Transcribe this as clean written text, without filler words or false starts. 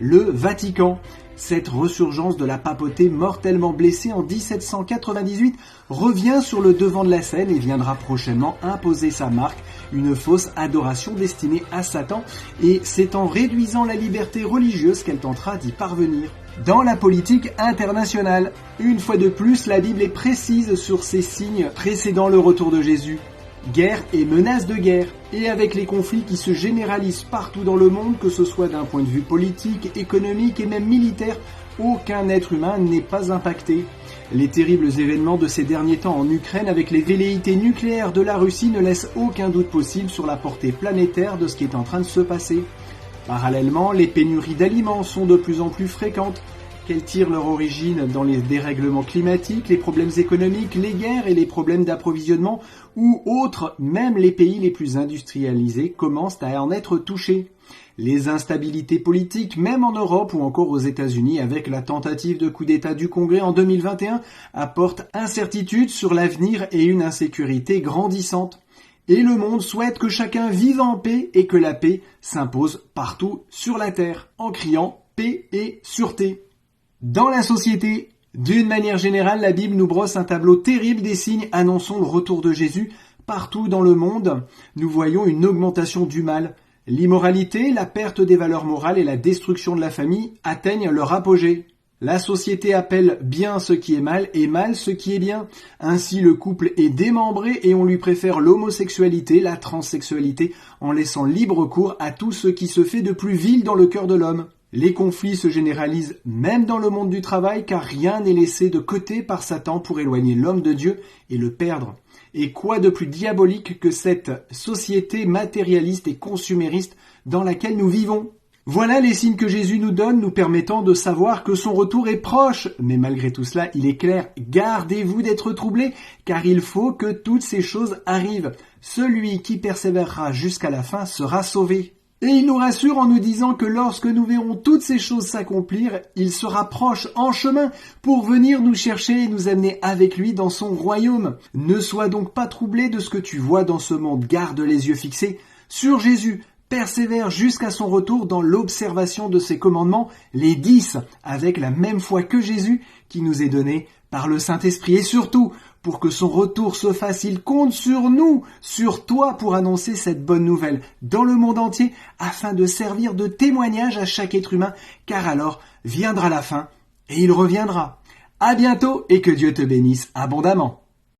le Vatican. Cette ressurgence de la papauté mortellement blessée en 1798 revient sur le devant de la scène et viendra prochainement imposer sa marque, une fausse adoration destinée à Satan, et c'est en réduisant la liberté religieuse qu'elle tentera d'y parvenir. Dans la politique internationale, une fois de plus, la Bible est précise sur ces signes précédant le retour de Jésus. Guerre et menaces de guerre, et avec les conflits qui se généralisent partout dans le monde, que ce soit d'un point de vue politique, économique et même militaire, aucun être humain n'est pas impacté. Les terribles événements de ces derniers temps en Ukraine avec les velléités nucléaires de la Russie ne laissent aucun doute possible sur la portée planétaire de ce qui est en train de se passer. Parallèlement, les pénuries d'aliments sont de plus en plus fréquentes. Qu'elles tirent leur origine dans les dérèglements climatiques, les problèmes économiques, les guerres et les problèmes d'approvisionnement, ou autres, même les pays les plus industrialisés commencent à en être touchés. Les instabilités politiques, même en Europe ou encore aux États-Unis, avec la tentative de coup d'État du Congrès en 2021, apportent incertitude sur l'avenir et une insécurité grandissante. Et le monde souhaite que chacun vive en paix et que la paix s'impose partout sur la terre, en criant paix et sûreté. Dans la société, d'une manière générale, la Bible nous brosse un tableau terrible des signes annonçant le retour de Jésus. Partout dans le monde, nous voyons une augmentation du mal. L'immoralité, la perte des valeurs morales et la destruction de la famille atteignent leur apogée. La société appelle bien ce qui est mal et mal ce qui est bien. Ainsi, le couple est démembré et on lui préfère l'homosexualité, la transsexualité, en laissant libre cours à tout ce qui se fait de plus vil dans le cœur de l'homme. Les conflits se généralisent même dans le monde du travail car rien n'est laissé de côté par Satan pour éloigner l'homme de Dieu et le perdre. Et quoi de plus diabolique que cette société matérialiste et consumériste dans laquelle nous vivons ? Voilà les signes que Jésus nous donne, nous permettant de savoir que son retour est proche. Mais malgré tout cela, il est clair, gardez-vous d'être troublés, car il faut que toutes ces choses arrivent. Celui qui persévérera jusqu'à la fin sera sauvé. Et il nous rassure en nous disant que lorsque nous verrons toutes ces choses s'accomplir, il se rapproche en chemin pour venir nous chercher et nous amener avec lui dans son royaume. Ne sois donc pas troublé de ce que tu vois dans ce monde, garde les yeux fixés sur Jésus. Persévère jusqu'à son retour dans l'observation de ses commandements, les 10, avec la même foi que Jésus qui nous est donné par le Saint-Esprit. Et surtout, pour que son retour se fasse, il compte sur nous, sur toi, pour annoncer cette bonne nouvelle dans le monde entier, afin de servir de témoignage à chaque être humain, car alors viendra la fin et il reviendra. À bientôt et que Dieu te bénisse abondamment.